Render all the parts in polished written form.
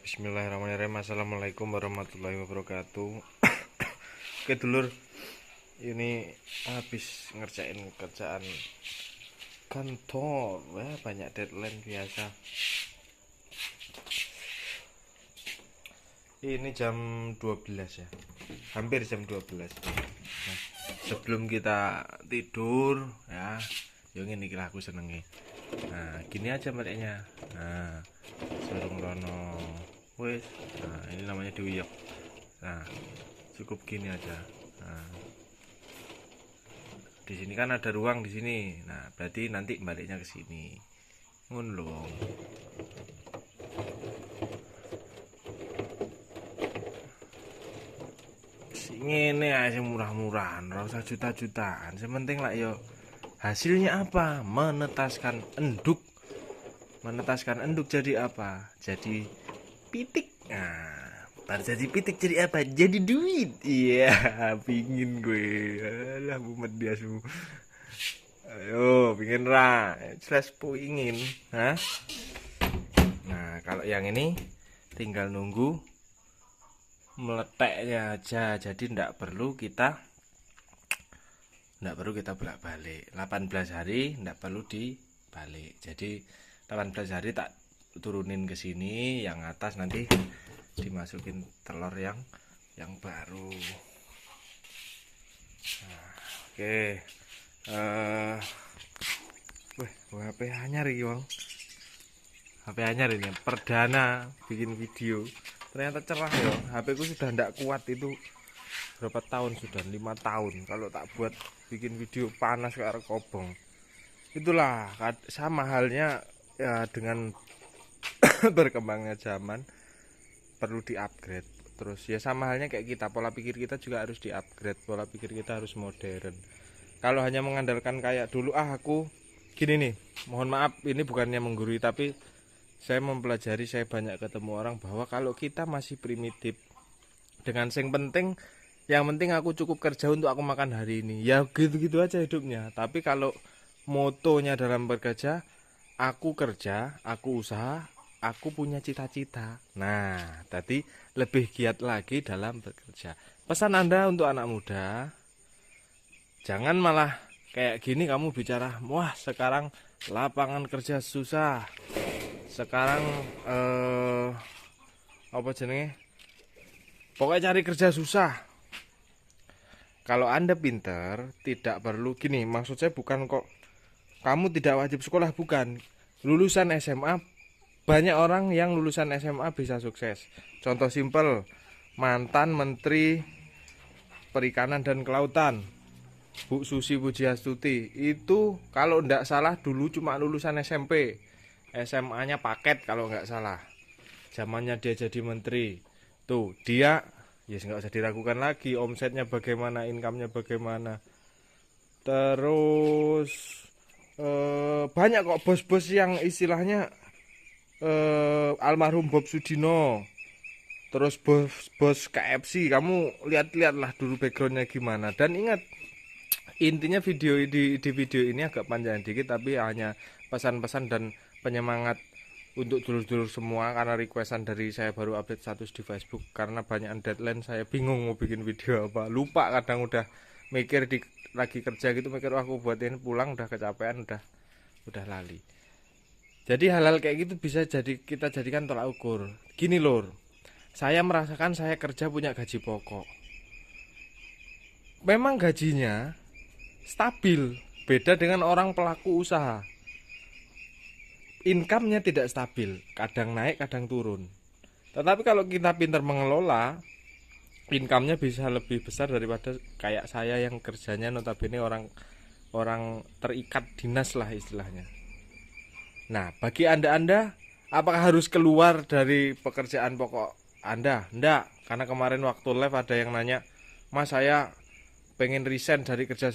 Bismillahirrahmanirrahim. Assalamualaikum warahmatullahi wabarakatuh. Oke dulur, ini habis ngerjain kerjaan kantor, banyak deadline biasa. Ini jam 12 ya, hampir jam 12. Nah, sebelum kita tidur ya, yang ini kira aku senengi. Nah, gini aja baliknya. Nah, sarung rono wes. Nah, ini namanya diuyep. Nah, cukup gini aja. Nah, di sini kan ada ruang di sini. Nah, berarti nanti baliknya ke sini. Ngono lho. Ngene aja murah-murahan, ora usah juta-jutaan. Sementing lah yo hasilnya apa? Menetaskan enduk. Menetaskan enduk jadi apa? Jadi pitik. Nah, baru jadi pitik jadi apa? Jadi duit. Iya, pingin gue. Alah, mumet dia semua. Ayo, pingin ra. Jelas ingin. Hah? Nah, kalau yang ini tinggal nunggu meleteknya aja. Jadi ndak perlu kita bolak-balik. 18 hari ndak perlu dibalik. Jadi 18 hari tak turunin ke sini, yang atas nanti dimasukin telur yang baru. Nah, oke. HP anyar iki, Wong. HP anyar ini perdana bikin video. Ternyata cerah ya. HP ku sudah ndak kuat itu. Berapa tahun sudah? 5 tahun. Kalau tak buat bikin video panas kayak kobong. Itulah sama halnya ya dengan berkembangnya zaman, perlu di-upgrade. Terus ya sama halnya kayak kita, pola pikir kita juga harus di-upgrade, pola pikir kita harus modern. Kalau hanya mengandalkan kayak dulu, aku gini nih, mohon maaf ini bukannya menggurui, tapi saya mempelajari, saya banyak ketemu orang bahwa kalau kita masih primitif dengan yang penting aku cukup kerja untuk aku makan hari ini, ya gitu-gitu aja hidupnya. Tapi kalau motonya dalam bekerja, aku kerja, aku usaha, aku punya cita-cita. Nah, tadi lebih giat lagi dalam bekerja. Pesan Anda untuk anak muda, jangan malah kayak gini kamu bicara, wah sekarang lapangan kerja susah. Sekarang apa jenenge? Pokoknya cari kerja susah. Kalau Anda pinter, tidak perlu gini, maksud saya bukan kok kamu tidak wajib sekolah, bukan. Lulusan SMA, banyak orang yang lulusan SMA bisa sukses. Contoh simpel, mantan Menteri Perikanan dan Kelautan, Bu Susi Pujiastuti, itu kalau ndak salah dulu cuma lulusan SMP. SMA-nya paket kalau nggak salah. Zamannya dia jadi menteri. Tuh, dia ya nggak usah diragukan lagi, omsetnya bagaimana, income-nya bagaimana. Terus banyak kok bos-bos yang istilahnya almarhum Bob Sudino. Terus bos KFC, kamu lihat-lihatlah dulu backgroundnya gimana. Dan ingat, intinya di video ini agak panjang dikit, tapi hanya pesan-pesan dan penyemangat untuk dulur-dulur semua, karena requestan dari saya baru update status di Facebook. Karena banyak deadline, saya bingung mau bikin video apa, lupa kadang, udah mikir lagi kerja gitu, mikir aku buat ini, pulang udah kecapean, udah lali. Jadi hal-hal kayak gitu bisa kita jadikan tolak ukur. Gini lur, saya merasakan saya kerja punya gaji pokok, memang gajinya stabil, beda dengan orang pelaku usaha. Income-nya tidak stabil, kadang naik kadang turun. Tetapi kalau kita pintar mengelola, income-nya bisa lebih besar daripada kayak saya yang kerjanya notabene orang terikat dinas lah istilahnya. Nah, bagi anda apakah harus keluar dari pekerjaan pokok Anda? Enggak, karena kemarin waktu live ada yang nanya, Mas saya pengen resign dari kerja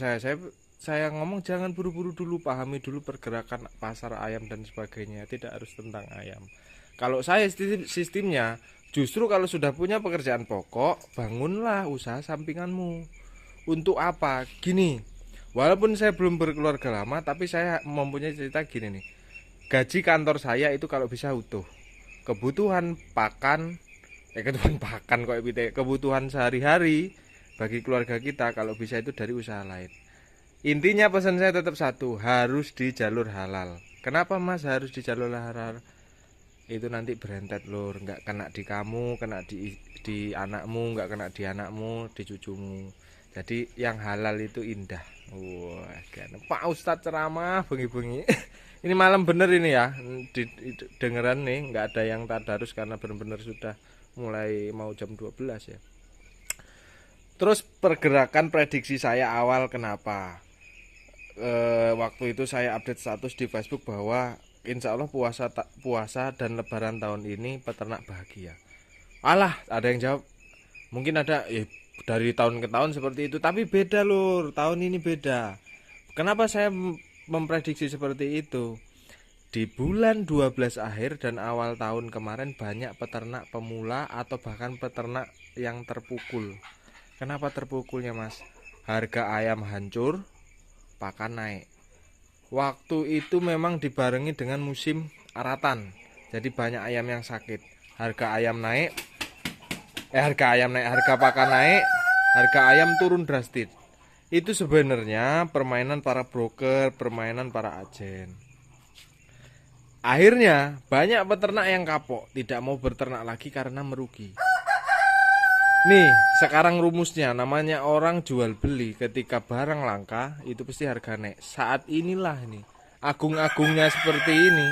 saya ngomong jangan buru-buru dulu, pahami dulu pergerakan pasar ayam dan sebagainya, tidak harus tentang ayam. Kalau saya sistemnya, justru kalau sudah punya pekerjaan pokok, bangunlah usaha sampinganmu. Untuk apa? Gini, walaupun saya belum berkeluarga lama, tapi saya mempunyai cerita gini nih. Gaji kantor saya itu kalau bisa utuh. kebutuhan pakan, kebutuhan pakan kok kebutuhan sehari-hari bagi keluarga kita kalau bisa itu dari usaha lain. Intinya pesan saya tetap satu, harus di jalur halal. Kenapa Mas harus di jalur halal? Itu nanti berentet lur, nggak kena di kamu, kena di anakmu, nggak kena di anakmu, di cucumu. Jadi yang halal itu indah. Wah, kan Pak Ustadz ceramah bengi-bengi. Ini malam bener ini ya, dengeran nih, nggak ada yang tadarus karena bener-bener sudah mulai mau jam 12 ya. Terus pergerakan prediksi saya awal kenapa? Waktu itu saya update status di Facebook bahwa insya Allah puasa dan lebaran tahun ini peternak bahagia. Alah, ada yang jawab, mungkin ada dari tahun ke tahun seperti itu, tapi beda lur, tahun ini beda. Kenapa saya memprediksi seperti itu? Di bulan 12 akhir dan awal tahun kemarin banyak peternak pemula atau bahkan peternak yang terpukul. Kenapa terpukulnya Mas? Harga ayam hancur, pakan naik. Waktu itu memang dibarengi dengan musim aratan. Jadi banyak ayam yang sakit. Harga pakan naik, harga ayam turun drastis. Itu sebenarnya permainan para broker, permainan para agen. Akhirnya banyak peternak yang kapok, tidak mau berternak lagi karena merugi. Nih, sekarang rumusnya namanya orang jual beli, ketika barang langka itu pasti harga naik. Saat inilah nih, agung-agungnya seperti ini.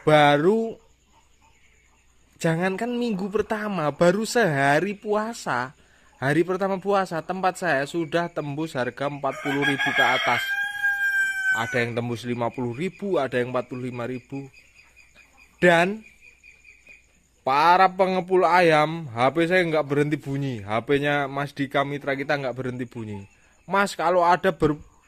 Baru jangankan minggu pertama, baru sehari puasa. Hari pertama puasa tempat saya sudah tembus harga 40.000 ke atas. Ada yang tembus 50.000, ada yang 45.000. Dan para pengepul ayam, HP saya nggak berhenti bunyi. HP-nya Mas Dika mitra kita nggak berhenti bunyi. Mas, kalau ada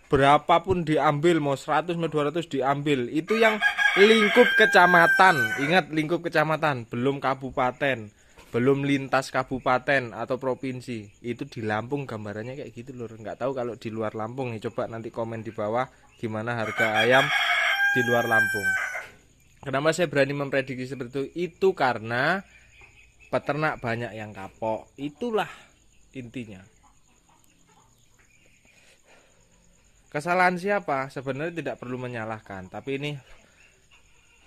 berapapun diambil, mau 100 mau 200 diambil. Itu yang lingkup kecamatan. Ingat, lingkup kecamatan, belum kabupaten, belum lintas kabupaten atau provinsi. Itu di Lampung gambarannya kayak gitu lur. Nggak tahu kalau di luar Lampung nih. Coba nanti komen di bawah gimana harga ayam di luar Lampung. Kenapa saya berani memprediksi seperti itu? Karena peternak banyak yang kapok. Itulah intinya. Kesalahan siapa? Sebenarnya tidak perlu menyalahkan. Tapi ini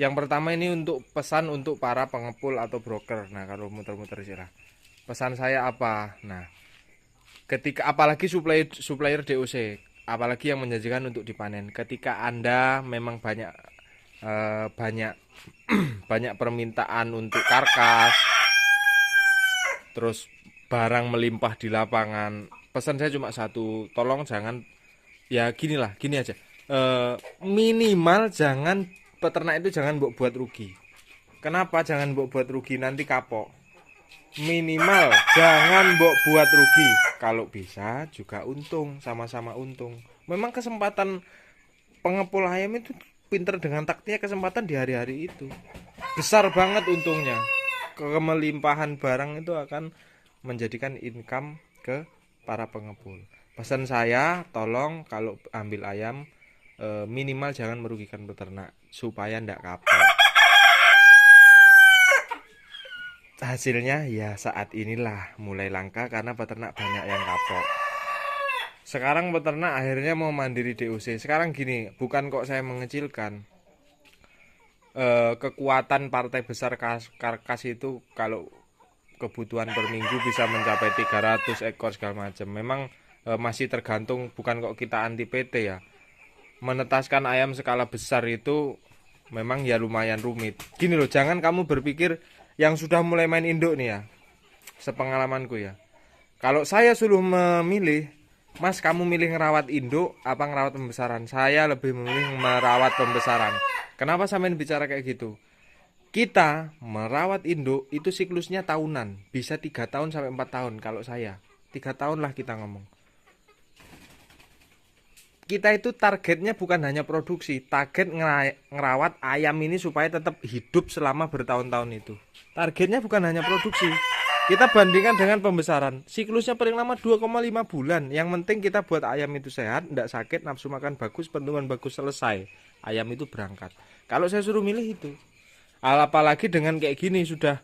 yang pertama ini untuk pesan untuk para pengepul atau broker. Nah, kalau muter-muter sirah. Pesan saya apa? Nah, ketika apalagi supplier DOC, apalagi yang menjanjikan untuk dipanen. Ketika Anda memang banyak banyak permintaan untuk karkas, terus barang melimpah di lapangan, pesan saya cuma satu, tolong jangan, ya gini aja, minimal jangan peternak itu jangan buat rugi. Kenapa jangan buat rugi? Nanti kapok. Minimal jangan buat rugi, kalau bisa juga untung, sama-sama untung. Memang kesempatan pengepul ayam itu pinter dengan taktiknya, kesempatan di hari-hari itu besar banget untungnya. Kemelimpahan barang itu akan menjadikan income ke para pengepul. Pesan saya, tolong kalau ambil ayam minimal jangan merugikan peternak supaya ndak kapok. Hasilnya ya saat inilah mulai langka karena peternak banyak yang kapok. Sekarang peternak akhirnya mau mandiri DOC. Sekarang gini, bukan kok saya mengecilkan kekuatan partai besar karkas itu. Kalau kebutuhan per minggu bisa mencapai 300 ekor segala macam. Memang masih tergantung, bukan kok kita anti PT ya. Menetaskan ayam skala besar itu memang ya lumayan rumit. Gini loh, jangan kamu berpikir yang sudah mulai main induk nih ya. Sepengalamanku ya. Kalau saya suruh memilih, Mas, kamu milih ngerawat induk apa ngerawat pembesaran? Saya lebih memilih merawat pembesaran. Kenapa sampean bicara kayak gitu? Kita merawat induk itu siklusnya tahunan, bisa 3 tahun sampai 4 tahun. Kalau saya 3 tahun lah kita ngomong. Kita itu targetnya bukan hanya produksi, target ngerawat ayam ini supaya tetap hidup selama bertahun-tahun itu. Targetnya bukan hanya produksi. Kita bandingkan dengan pembesaran, siklusnya paling lama 2,5 bulan. Yang penting kita buat ayam itu sehat, tidak sakit, nafsu makan bagus, pertumbuhan bagus, selesai. Ayam itu berangkat. Kalau saya suruh milih itu, Apalagi dengan kayak gini sudah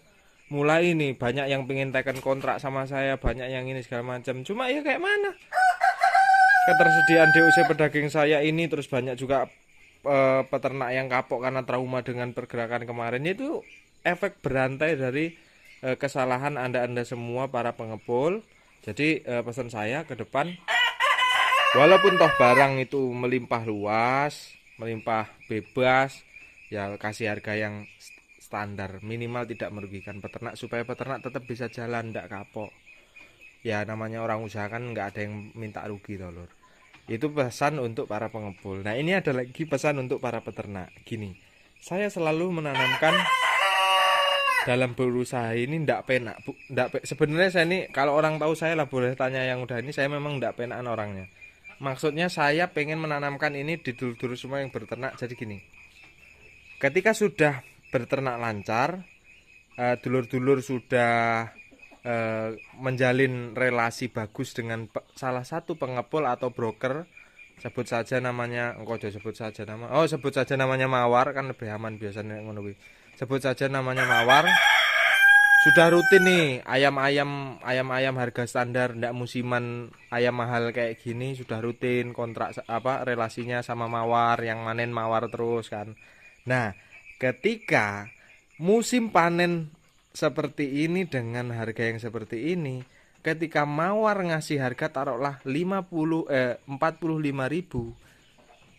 mulai ini banyak yang pengen teken kontrak sama saya, banyak yang ini segala macam. Cuma ya kayak mana? Ketersediaan DOC pedaging saya ini, terus banyak juga peternak yang kapok karena trauma dengan pergerakan kemarin. Itu efek berantai dari kesalahan anda semua para pengepul. Jadi pesan saya ke depan, walaupun toh barang itu melimpah luas, melimpah bebas, ya kasih harga yang standar, minimal tidak merugikan peternak supaya peternak tetap bisa jalan, tidak kapok. Ya namanya orang usaha kan nggak ada yang minta rugi toh lur. Itu pesan untuk para pengepul. Nah ini ada lagi pesan untuk para peternak. Gini, saya selalu menanamkan dalam berusaha ini ndak penak. Sebenarnya saya ini kalau orang tahu saya lah boleh tanya yang udah ini, saya memang ndak penakan orangnya. Maksudnya saya pengen menanamkan ini di dulur-dulur semua yang berternak. Jadi gini, ketika sudah berternak lancar, dulur-dulur sudah menjalin relasi bagus dengan salah satu pengepul atau broker, sebut saja namanya, sebut saja namanya Mawar, kan lebih aman biasanya ngono kuwi. Sebut saja namanya Mawar. Sudah rutin nih ayam harga standar, ndak musiman ayam mahal kayak gini, sudah rutin kontrak relasinya sama Mawar, yang manen Mawar terus kan. Nah, ketika musim panen seperti ini dengan harga yang seperti ini, ketika Mawar ngasih harga taruhlah 45.000,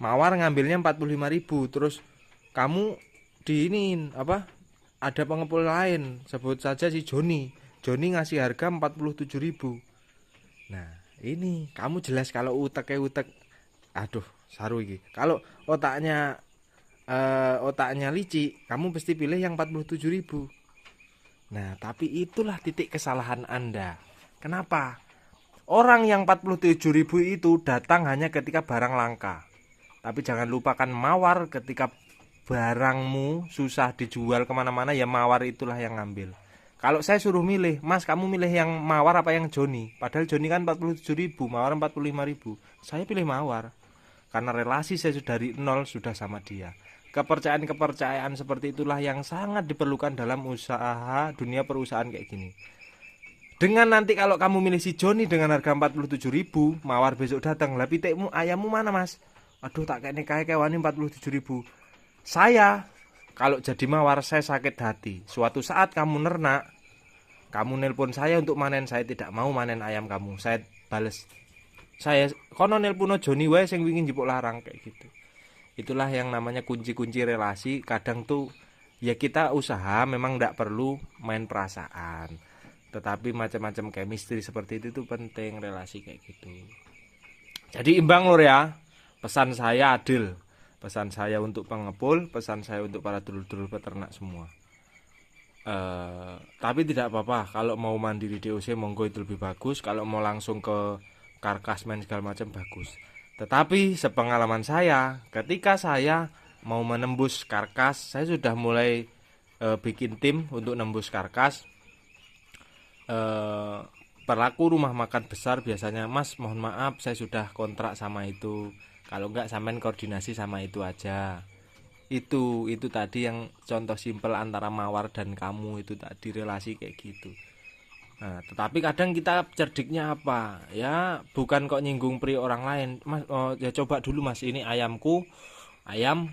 Mawar ngambilnya 45.000, terus kamu diinin ada pengepul lain, sebut saja si Joni ngasih harga 47.000. Nah ini kamu jelas kalau utek, aduh saru iki. Kalau otaknya licik, kamu pasti pilih yang 47.000. Nah tapi itulah titik kesalahan Anda. Kenapa? Orang yang 47.000 itu datang hanya ketika barang langka. Tapi jangan lupakan Mawar, ketika barangmu susah dijual kemana-mana, ya Mawar itulah yang ngambil. Kalau saya suruh milih, Mas kamu milih yang Mawar apa yang Joni? Padahal Joni kan 47.000, Mawar 45.000. Saya pilih Mawar karena relasi saya sudah dari nol sudah sama dia. Kepercayaan seperti itulah yang sangat diperlukan dalam usaha, dunia perusahaan kayak gini. Dengan nanti kalau kamu milih si Joni dengan harga 47.000, Mawar besok datang, lah pitikmu, ayammu mana Mas? Aduh tak kayak kewani 47.000. Saya kalau jadi Mawar saya sakit hati. Suatu saat kamu nernak, kamu nelpon saya untuk manen, saya tidak mau manen ayam kamu. Saya bales, saya kono nelpono Joni wae sing wingin jipuk larang kayak gitu. Itulah yang namanya kunci-kunci relasi. Kadang tuh ya kita usaha memang tidak perlu main perasaan, tetapi macam-macam chemistry seperti itu tuh penting, relasi kayak gitu. Jadi imbang lur ya. Pesan saya adil. Pesan saya untuk pengepul, pesan saya untuk para dulur-dulur peternak semua. Tapi tidak apa-apa, kalau mau mandiri DOC monggo itu lebih bagus, kalau mau langsung ke karkas main segala macam bagus. Tetapi sepengalaman saya, ketika saya mau menembus karkas, saya sudah mulai bikin tim untuk nembus karkas. Pelaku rumah makan besar biasanya, Mas mohon maaf saya sudah kontrak sama itu, kalau enggak sampean koordinasi sama itu aja. Itu tadi yang contoh simpel antara Mawar dan kamu itu tadi, relasi kayak gitu. Nah, tetapi kadang kita cerdiknya apa? Ya, bukan kok nyinggung pri orang lain. Mas, ya coba dulu Mas, ini ayamku, ayam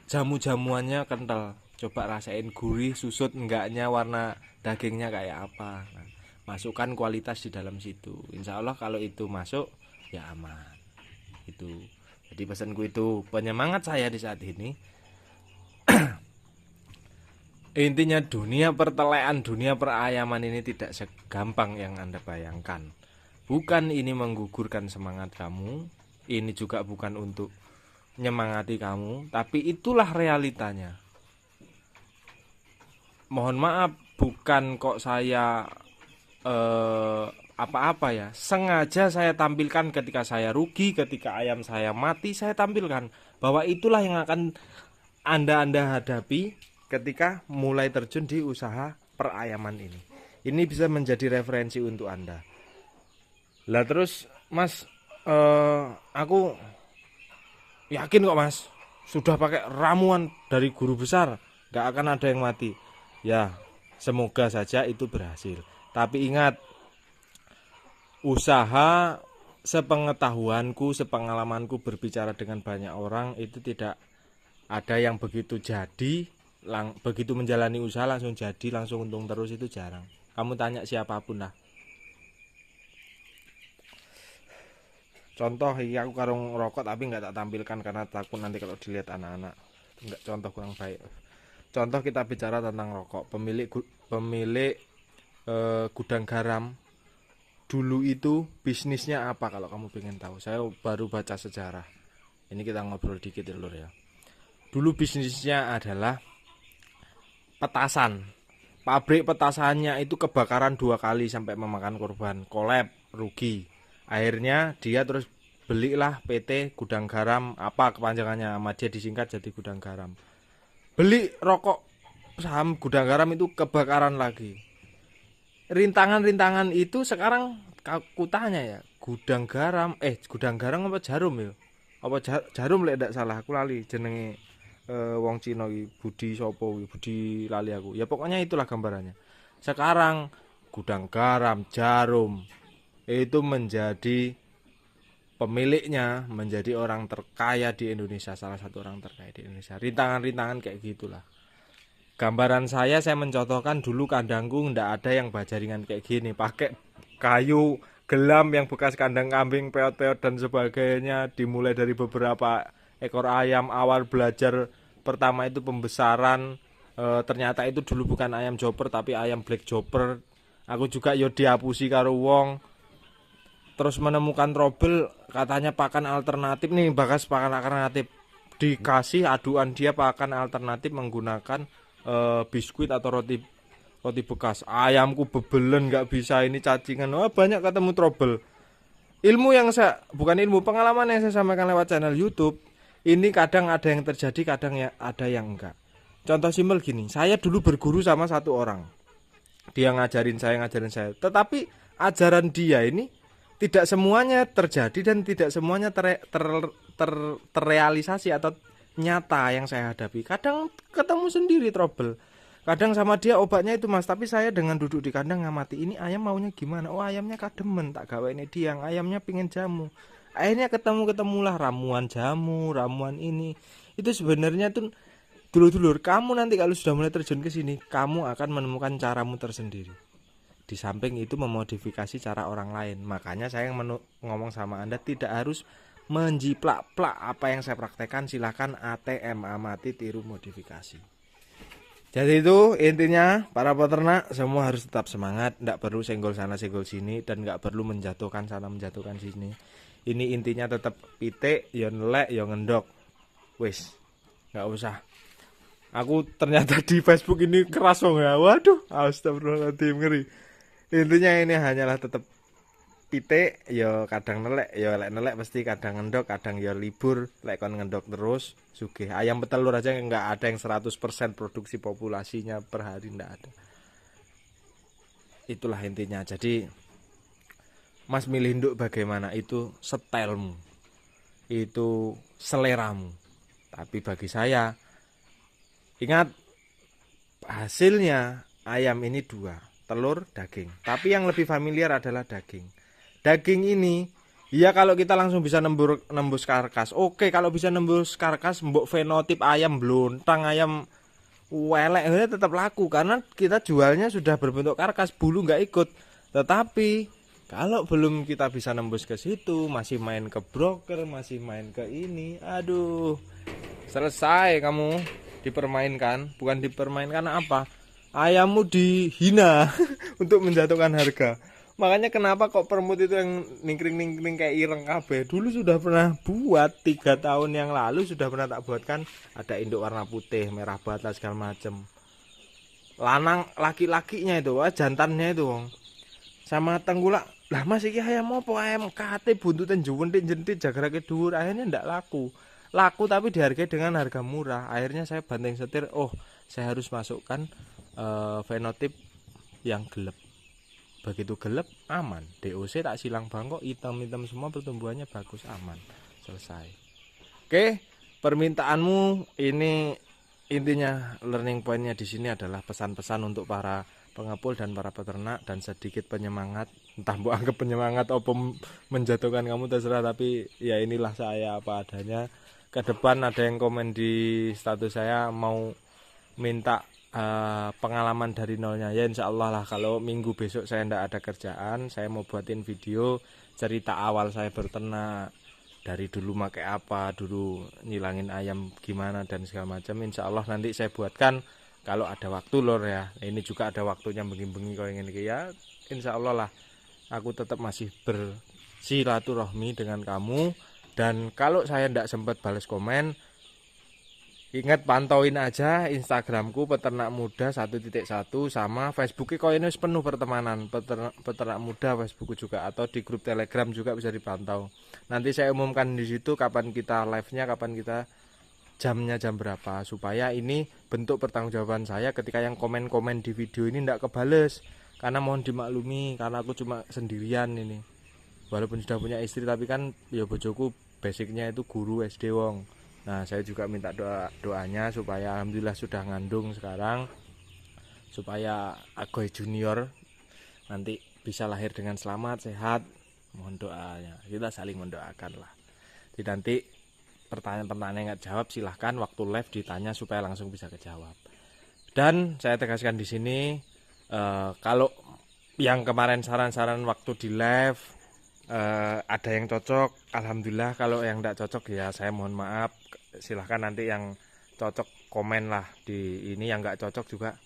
jamu-jamuannya kental. Coba rasain gurih, susut enggaknya, warna dagingnya kayak apa. Nah, masukkan kualitas di dalam situ. Insya Allah kalau itu masuk ya aman. Itu jadi pesanku itu penyemangat saya di saat ini. Intinya dunia pertelean, dunia perayaman ini tidak segampang yang Anda bayangkan. Bukan ini menggugurkan semangat kamu, ini juga bukan untuk nyemangati kamu, tapi itulah realitanya. Mohon maaf, bukan kok saya apa-apa ya, sengaja saya tampilkan ketika saya rugi, ketika ayam saya mati, saya tampilkan bahwa itulah yang akan Anda hadapi ketika mulai terjun di usaha perayaman ini. Ini bisa menjadi referensi untuk Anda. Lah terus Mas, aku yakin kok Mas, sudah pakai ramuan dari guru besar, nggak akan ada yang mati. Ya, semoga saja itu berhasil. Tapi ingat, usaha sepengetahuanku, sepengalamanku berbicara dengan banyak orang itu tidak ada yang begitu jadi, begitu menjalani usaha langsung jadi, langsung untung terus, itu jarang. Kamu tanya siapapun lah. Contoh, iya aku karung rokok tapi nggak tak tampilkan karena takut nanti kalau dilihat anak-anak. Enggak, contoh kurang baik. Contoh kita bicara tentang rokok. Pemilik gudang garam dulu itu bisnisnya apa kalau kamu pengen tahu? Saya baru baca sejarah. Ini kita ngobrol dikit ya lur ya. Dulu bisnisnya adalah petasan. Pabrik petasannya itu kebakaran 2 kali sampai memakan korban, kolab, rugi. Akhirnya dia terus belilah PT Gudang Garam, apa kepanjangannya, Ahmadiyah disingkat jadi Gudang Garam. Beli rokok saham Gudang Garam itu kebakaran lagi. Rintangan-rintangan itu sekarang aku tanya ya, Gudang Garam apa Jarum ya? Apa Jarum lek ndak salah, aku lali jenenge wong Cina iki, Budi sopo Budi lali aku. Ya pokoknya itulah gambarannya. Sekarang Gudang Garam, Jarum itu menjadi pemiliknya, menjadi orang terkaya di Indonesia, salah satu orang terkaya di Indonesia. Rintangan-rintangan kayak gitulah. Gambaran saya mencontohkan dulu kandangku ndak ada yang bajaringan kayak gini, pakai kayu gelam yang bekas kandang kambing, peot-peot dan sebagainya. Dimulai dari beberapa ekor ayam, awal belajar pertama itu pembesaran, ternyata itu dulu bukan ayam joper tapi ayam black joper. Aku juga yo diapusi karo wong. Terus menemukan trouble, katanya pakan alternatif nih, bagas pakan alternatif. Dikasih aduan dia pakan alternatif menggunakan biskuit atau roti bekas. Ayamku bebelen, nggak bisa ini cacingan. Wah, banyak ketemu trouble. Ilmu yang saya, bukan ilmu, pengalaman yang saya sampaikan lewat channel YouTube ini kadang ada yang terjadi, kadang ya ada yang enggak. Contoh simpel gini, saya dulu berguru sama satu orang, dia ngajarin saya. Tetapi ajaran dia ini tidak semuanya terjadi dan tidak semuanya terrealisasi atau nyata yang saya hadapi. Kadang ketemu sendiri trouble. Kadang sama dia obatnya itu mas, tapi saya dengan duduk di kandang ngamati, ini ayam maunya gimana. Oh ayamnya kademen, tak gawe ini diang, ayamnya pingin jamu. Akhirnya ketemulah ramuan jamu, ramuan ini. Itu sebenarnya tuh dulur-dulur, kamu nanti kalau sudah mulai terjun ke sini, kamu akan menemukan caramu tersendiri. Di samping itu memodifikasi cara orang lain. Makanya saya ngomong sama Anda, tidak harus menjiplak-plak apa yang saya praktekkan. Silahkan ATM, amati, tiru, modifikasi. Jadi itu intinya, para peternak semua harus tetap semangat. Tidak perlu senggol sana senggol sini, dan tidak perlu menjatuhkan sana menjatuhkan sini. Ini intinya tetap pitik, ya nelek, ya ngendok. Wis, nggak usah. Aku ternyata di Facebook ini keras dong ya. Waduh, astagfirullahaladzim, ngeri. Intinya ini hanyalah tetap pitik, ya kadang nelek, ya lek nelek pasti kadang ngendok, kadang ya libur, lek kon ngendok terus sugih. Ayam petelur aja nggak ada yang 100% produksi populasinya per hari, nggak ada. Itulah intinya. Jadi Mas milih induk bagaimana, itu stylemu, itu seleramu. Tapi bagi saya, ingat, hasilnya ayam ini 2, telur, daging. Tapi yang lebih familiar adalah daging. Daging ini, ya kalau kita langsung bisa nembus karkas. Oke, kalau bisa nembus karkas, mbok fenotip ayam blontang, ayam welek, tetap laku. Karena kita jualnya sudah berbentuk karkas, bulu nggak ikut. Tetapi, kalau belum kita bisa nembus ke situ, masih main ke broker, masih main ke ini, aduh, selesai kamu dipermainkan. Bukan dipermainkan apa? Ayammu dihina untuk menjatuhkan harga. Makanya kenapa kok permut itu yang ningkring kayak ireng kabeh. Dulu sudah pernah buat 3 tahun yang lalu, sudah pernah tak buatkan. Ada induk warna putih, merah bata segala macem. Lanang laki-lakinya itu, jantannya itu wong. Sama tenggulak. Lah mas iki ayam apa, ayam kate buntutan jentit jagrake dhuwur. Akhirnya ndak laku. Laku tapi dihargai dengan harga murah. Akhirnya saya banting setir, oh saya harus masukkan fenotip yang gelap. Begitu gelap aman, DOC tak silang bangkok, hitam semua, pertumbuhannya bagus, aman, selesai. Oke, permintaanmu ini intinya learning pointnya di sini adalah pesan-pesan untuk para pengepul dan para peternak dan sedikit penyemangat. Entah mau anggap penyemangat atau menjatuhkan kamu terserah, tapi ya inilah saya apa adanya. Ke depan ada yang komen di status saya mau minta pengalaman dari nolnya, ya insya Allah lah. Kalau minggu besok saya ndak ada kerjaan, saya mau buatin video cerita awal saya berternak, dari dulu pakai apa, dulu nyilangin ayam gimana dan segala macam. Insya Allah nanti saya buatkan kalau ada waktu lor ya. Ini juga ada waktunya bengi-bengi kalau ingin ya. Insya Allah lah aku tetap masih bersilaturahmi dengan kamu. Dan kalau saya tidak sempat balas komen, ingat pantauin aja Instagramku Peternak Muda 1.1 sama Facebooknya kok ini penuh pertemanan peternak muda Facebook juga, atau di grup Telegram juga bisa dipantau. Nanti saya umumkan di situ kapan kita live-nya, kapan kita jamnya jam berapa, supaya ini bentuk pertanggungjawaban saya ketika yang komen-komen di video ini tidak kebales. Karena mohon dimaklumi karena aku cuma sendirian ini. Walaupun sudah punya istri tapi kan ya bojoku basicnya itu guru SD wong. Nah saya juga minta doanya supaya alhamdulillah sudah ngandung sekarang, supaya Agoy Junior nanti bisa lahir dengan selamat sehat. Mohon doanya, kita saling mendoakan lah. Jadi nanti pertanyaan-pertanyaan yang nggak jawab silahkan waktu live ditanya supaya langsung bisa kejawab. Dan saya tegaskan di sini kalau yang kemarin saran-saran waktu di live ada yang cocok, alhamdulillah. Kalau yang tidak cocok ya saya mohon maaf. Silahkan nanti yang cocok komen lah di ini, yang nggak cocok juga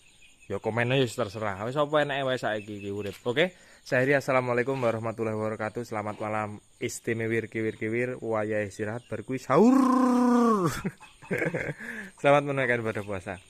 ya komen aja terserah. Wis apa enake wae saiki iki urip. Oke. Saya Heri, assalamualaikum warahmatullahi wabarakatuh. Selamat malam istimewir kiwir wayah istirahat berkuis sahur. Selamat menunaikan ibadah puasa.